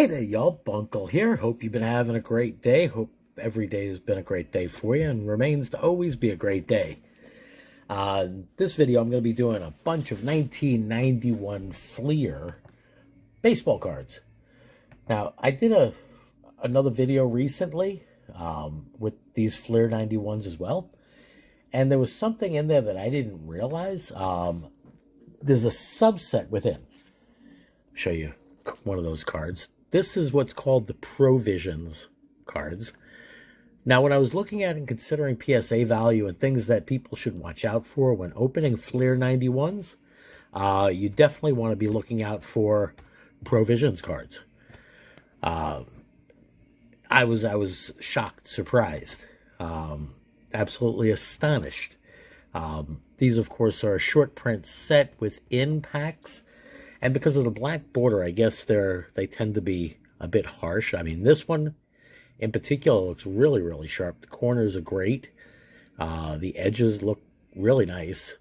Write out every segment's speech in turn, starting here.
Hey there, y'all. Bunkle here. Hope you've been having a great day. Hope every day has been a great day for you and remains to always be a great day. This video, I'm going to be doing a bunch of 1991 Fleer baseball cards. Now, I did another video recently with these Fleer 91s as well. And there was something in there that I didn't realize. There's a subset within. I'll show you one of those cards. This is what's called the Provisions cards. Now, when I was looking at and considering PSA value and things that people should watch out for when opening Fleer 91s, you definitely want to be looking out for Provisions cards. I was shocked, surprised, absolutely astonished. These, of course, are a short print set within packs. And because of the black border, I guess they tend to be a bit harsh. I mean, this one in particular looks really, really sharp. The corners are great. The edges look really nice.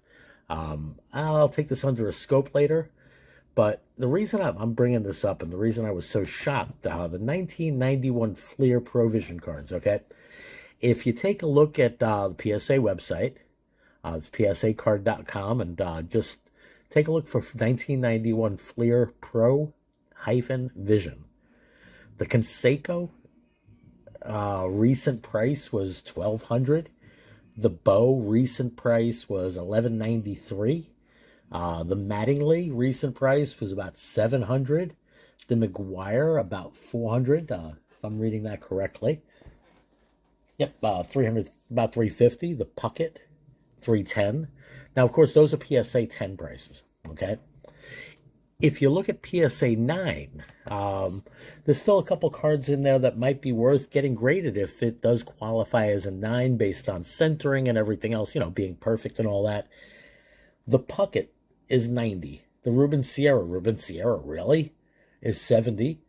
I'll take this under a scope later. But the reason I'm bringing this up and the reason I was so shocked, the 1991 Fleer Provision cards, okay? If you take a look at the PSA website, it's psacard.com, and just take a look for 1991 Fleer Pro-Vision. The Conseco recent price was $1,200. The Bow recent price was $1,193. The Mattingly recent price was about $700. The McGuire about $400, if I'm reading that correctly. Yep, $300, about $350. The Puckett, $310. Now, of course, those are PSA 10 prices, okay? If you look at PSA 9, there's still a couple cards in there that might be worth getting graded if it does qualify as a 9 based on centering and everything else, you know, being perfect and all that. The Puckett is 90. The Ruben Sierra really, is 70.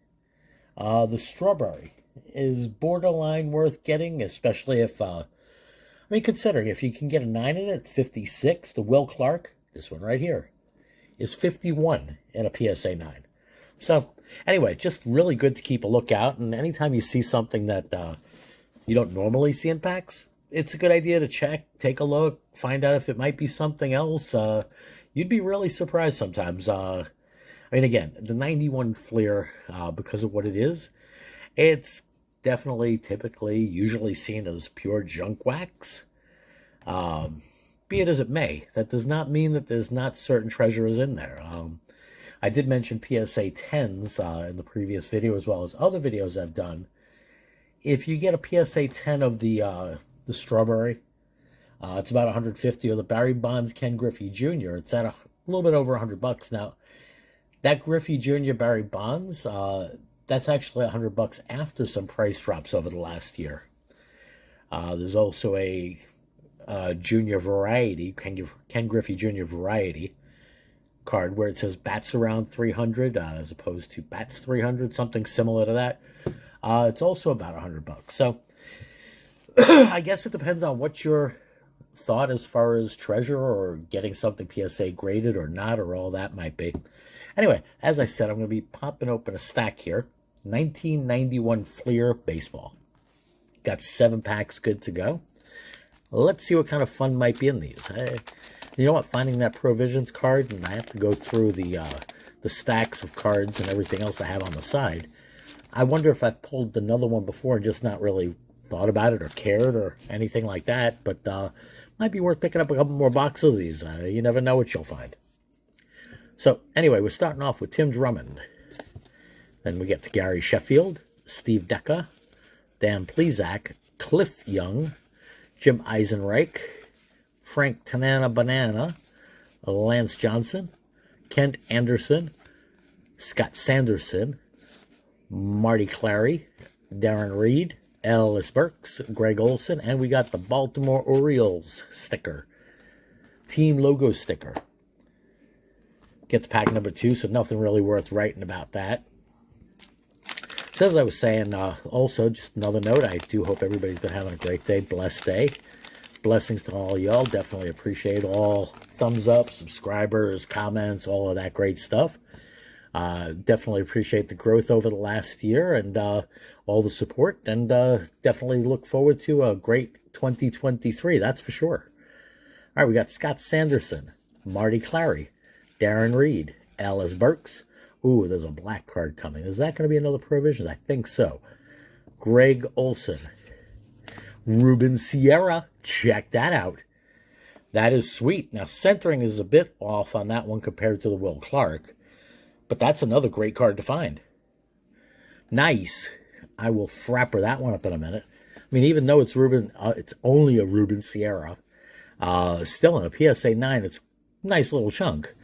The Strawberry is borderline worth getting, especially if... I mean, considering if you can get a 9 in it, it's 56. The Will Clark, this one right here, is 51 in a PSA 9. So, anyway, just really good to keep a lookout. And anytime you see something that you don't normally see in packs, it's a good idea to check, take a look, find out if it might be something else. You'd be really surprised sometimes. I mean, again, the 91 Fleer, because of what it is, it's definitely, typically, usually seen as pure junk wax. Be it as it may, that does not mean that there's not certain treasures in there. I did mention PSA 10s in the previous video, as well as other videos I've done. If you get a PSA 10 of the Strawberry, it's about $150. Or the Barry Bonds Ken Griffey Jr., it's at a little bit over $100 now. That Griffey Jr. Barry Bonds, that's actually $100 after some price drops over the last year. There's also a Junior Variety, Ken Griffey Jr. Variety card where it says bats around 300 as opposed to bats 300, something similar to that. It's also about $100. So I guess it depends on what your thought as far as treasure or getting something PSA graded or not, or all that might be. Anyway, as I said, I'm going to be popping open a stack here. 1991 Fleer Baseball. Got 7 packs good to go. Let's see what kind of fun might be in these. You know what? Finding that Provisions card, and I have to go through the stacks of cards and everything else I have on the side. I wonder if I've pulled another one before and just not really thought about it or cared or anything like that. But might be worth picking up a couple more boxes of these. You never know what you'll find. So, anyway, we're starting off with Tim Drummond. Then we get to Gary Sheffield, Steve Decca, Dan Plesac, Cliff Young, Jim Eisenreich, Frank Tanana Banana, Lance Johnson, Kent Anderson, Scott Sanderson, Marty Clary, Darren Reed, Ellis Burks, Greg Olson, and we got the Baltimore Orioles sticker, team logo sticker. Gets pack number 2, so nothing really worth writing about that. So as I was saying, also, just another note, I do hope everybody's been having a great day, blessed day. Blessings to all y'all. Definitely appreciate all thumbs up, subscribers, comments, all of that great stuff. Definitely appreciate the growth over the last year and all the support, and definitely look forward to a great 2023, that's for sure. All right, we got Scott Sanderson, Marty Clary, Darren Reed, Alice Burks. Ooh, there's a black card coming. Is that going to be another Provisions? I think so. Greg Olson, Ruben Sierra. Check that out. That is sweet. Now, centering is a bit off on that one compared to the Will Clark, but that's another great card to find. Nice. I will frapper that one up in a minute. I mean, even though it's Ruben, it's only a Ruben Sierra. Still in a PSA 9, it's a nice little chunk.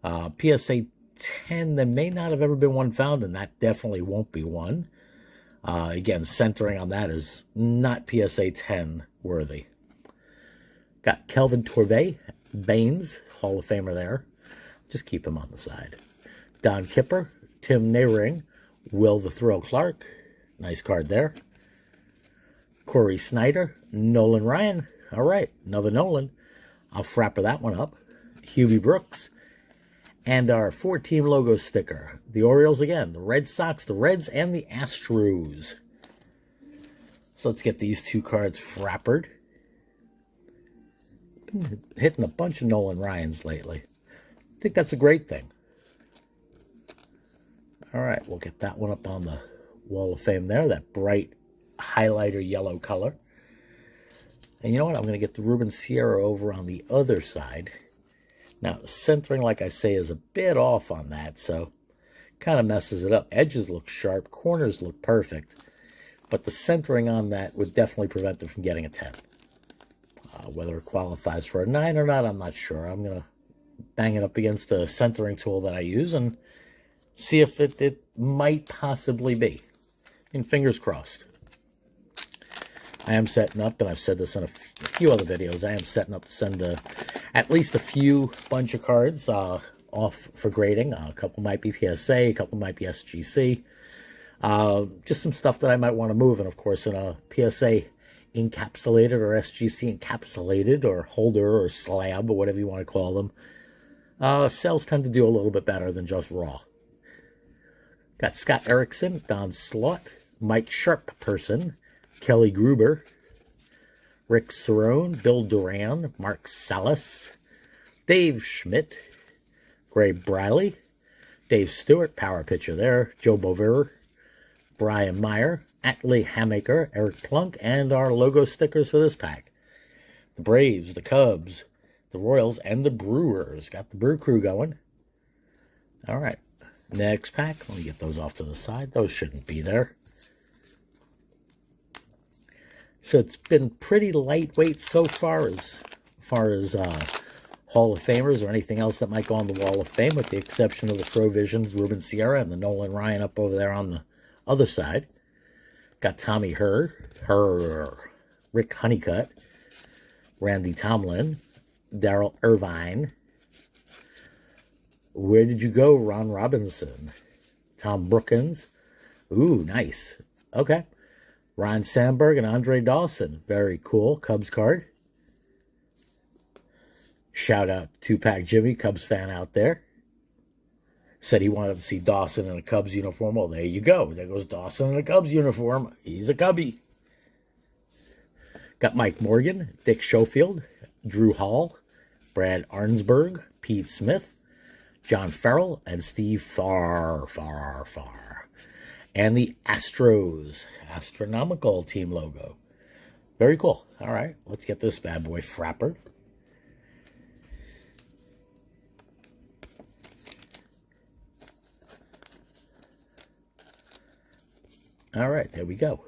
PSA 10, there may not have ever been one found, and that definitely won't be one. Again, centering on that is not PSA 10 worthy. Got Kelvin Torvey, Baines, Hall of Famer there. Just keep him on the side. Don Kipper, Tim Nehring, Will the Thrill Clark. Nice card there. Corey Snyder, Nolan Ryan. All right, another Nolan. I'll frapper that one up. Hubie Brooks. And our 4-team logo sticker. The Orioles again, the Red Sox, the Reds, and the Astros. So let's get these two cards frappered. Been hitting a bunch of Nolan Ryans lately. I think that's a great thing. All right, we'll get that one up on the Wall of Fame there, that bright highlighter yellow color. And you know what? I'm going to get the Ruben Sierra over on the other side. Now, centering, like I say, is a bit off on that, so kind of messes it up. Edges look sharp, corners look perfect, but the centering on that would definitely prevent it from getting a 10. Whether it qualifies for a 9 or not, I'm not sure. I'm going to bang it up against a centering tool that I use and see if it might possibly be. And fingers crossed. I am setting up, and I've said this in a few other videos, I am setting up to send at least a few bunch of cards off for grading. A couple might be PSA, a couple might be SGC. Just some stuff that I might want to move, and of course in a PSA encapsulated or SGC encapsulated or holder or slab or whatever you want to call them, cells tend to do a little bit better than just raw. Got Scott Erickson, Don Slott, Mike Sharp-Person, Kelly Gruber, Rick Cerrone, Bill Duran, Mark Salas, Dave Schmidt, Gray Briley, Dave Stewart, power pitcher there, Joe Bover, Brian Meyer, Atlee Hamaker, Eric Plunk, and our logo stickers for this pack. The Braves, the Cubs, the Royals, and the Brewers. Got the Brew Crew going. All right, next pack. Let me get those off to the side. Those shouldn't be there. So it's been pretty lightweight so far as Hall of Famers or anything else that might go on the Wall of Fame, with the exception of the Provisions, Ruben Sierra, and the Nolan Ryan up over there on the other side. Got Tommy Herr, Rick Honeycutt, Randy Tomlin, Darrell Irvine. Where did you go, Ron Robinson? Tom Brookins. Ooh, nice. Okay. Ryan Sandberg and Andre Dawson. Very cool. Cubs card. Shout out Tupac Jimmy, Cubs fan out there. Said he wanted to see Dawson in a Cubs uniform. Well, there you go. There goes Dawson in a Cubs uniform. He's a Cubby. Got Mike Morgan, Dick Schofield, Drew Hall, Brad Arnsberg, Pete Smith, John Farrell, and Steve Farr. And the Astros, astronomical team logo. Very cool. All right, let's get this bad boy frappered. All right, there we go.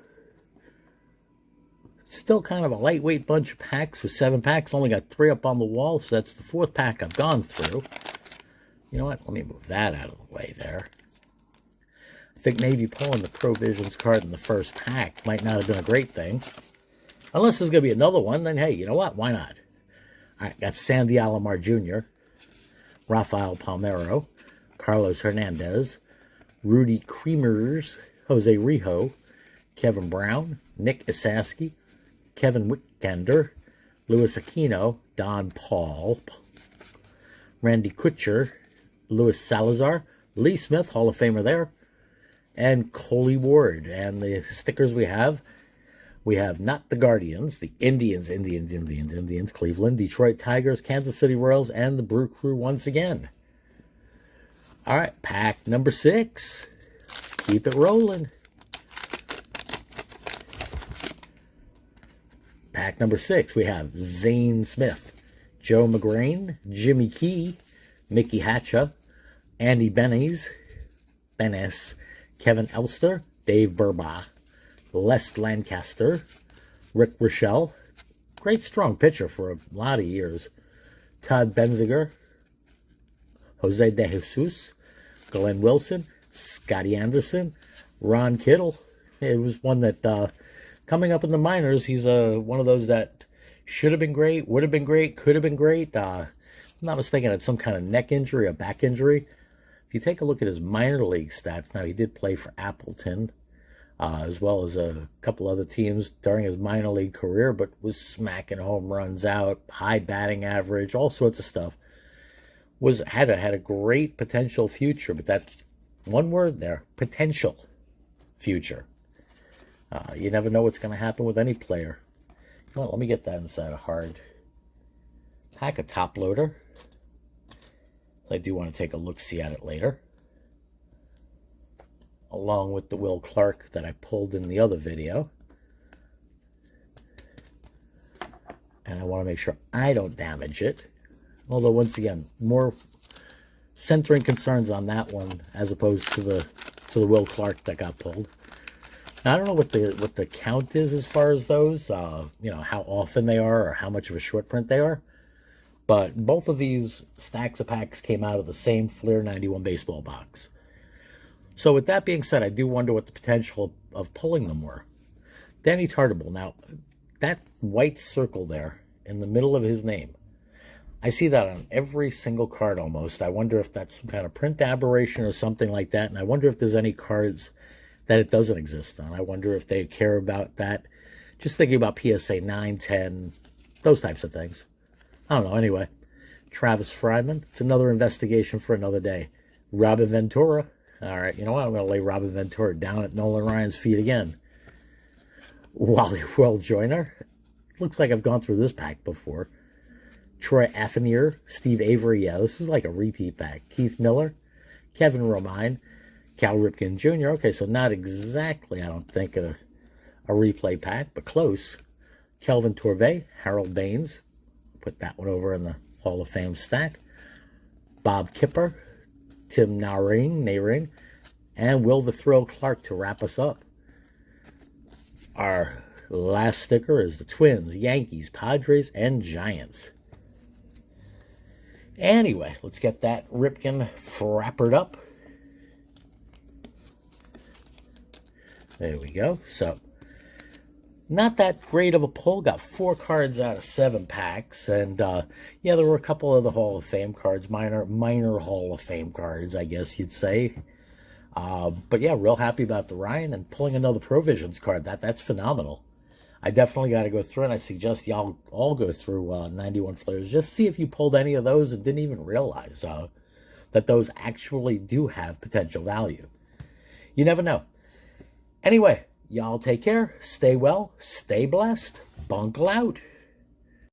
Still kind of a lightweight bunch of packs with 7 packs. Only got 3 up on the wall, so that's the 4th pack I've gone through. You know what? Let me move that out of the way there. I think maybe pulling the Provisions card in the first pack might not have been a great thing. Unless there's going to be another one, then hey, you know what? Why not? All right, got Sandy Alomar Jr., Rafael Palmeiro, Carlos Hernandez, Rudy Creamers, Jose Rijo, Kevin Brown, Nick Isaski, Kevin Wickender, Luis Aquino, Don Paul, Randy Kutcher, Luis Salazar, Lee Smith, Hall of Famer there, and Coley Ward. And the stickers we have not the Guardians, the Indians, Cleveland, Detroit Tigers, Kansas City Royals, and the Brew Crew once again. All right, pack number 6. Let's keep it rolling. Pack number 6, we have Zane Smith, Joe McGrain, Jimmy Key, Mickey Hatcha, Andy Benes, Kevin Elster, Dave Burbaugh, Les Lancaster, Rick Rochelle, great strong pitcher for a lot of years, Todd Benziger, Jose De Jesus, Glenn Wilson, Scotty Anderson, Ron Kittle. It was one that, coming up in the minors, he's one of those that should have been great, would have been great, could have been great. I'm not mistaken, had some kind of neck injury, a back injury. If you take a look at his minor league stats, now he did play for Appleton, as well as a couple other teams during his minor league career, but was smacking home runs out, high batting average, all sorts of stuff. Had a great potential future, but that one word there, potential future. You never know what's going to happen with any player. You know what, let me get that inside a hard pack, a top loader. So I do want to take a look-see at it later, along with the Will Clark that I pulled in the other video. And I want to make sure I don't damage it. Although, once again, more centering concerns on that one as opposed to the Will Clark that got pulled. Now, I don't know what the count is as far as those, you know, how often they are or how much of a short print they are. But both of these stacks of packs came out of the same Fleer 91 baseball box. So with that being said, I do wonder what the potential of pulling them were. Danny Tartabull. Now, that white circle there in the middle of his name, I see that on every single card almost. I wonder if that's some kind of print aberration or something like that. And I wonder if there's any cards that it doesn't exist on. I wonder if they care about that. Just thinking about PSA 9, 10, those types of things. I don't know. Anyway, Travis Fryman. It's another investigation for another day. Robin Ventura. All right, you know what? I'm going to lay Robin Ventura down at Nolan Ryan's feet again. Wally World Joyner. Looks like I've gone through this pack before. Troy Affinier. Steve Avery. Yeah, this is like a repeat pack. Keith Miller. Kevin Romine. Cal Ripken Jr. Okay, so not exactly, I don't think, a replay pack, but close. Kelvin Torvey. Harold Baines. Put that one over in the Hall of Fame stack. Bob Kipper, Tim Naring, and Will the Thrill Clark to wrap us up. Our last sticker is the Twins, Yankees, Padres, and Giants. Anyway, let's get that Ripken frappered up. There we go. So, not that great of a pull. Got 4 cards out of 7 packs. And, yeah, there were a couple of the Hall of Fame cards. Minor Hall of Fame cards, I guess you'd say. But, yeah, real happy about the Ryan. And pulling another Provisions card. That's phenomenal. I definitely got to go through. And I suggest y'all all go through 91 Flares. Just see if you pulled any of those and didn't even realize that those actually do have potential value. You never know. Anyway, y'all take care, stay well, stay blessed, bunkle out.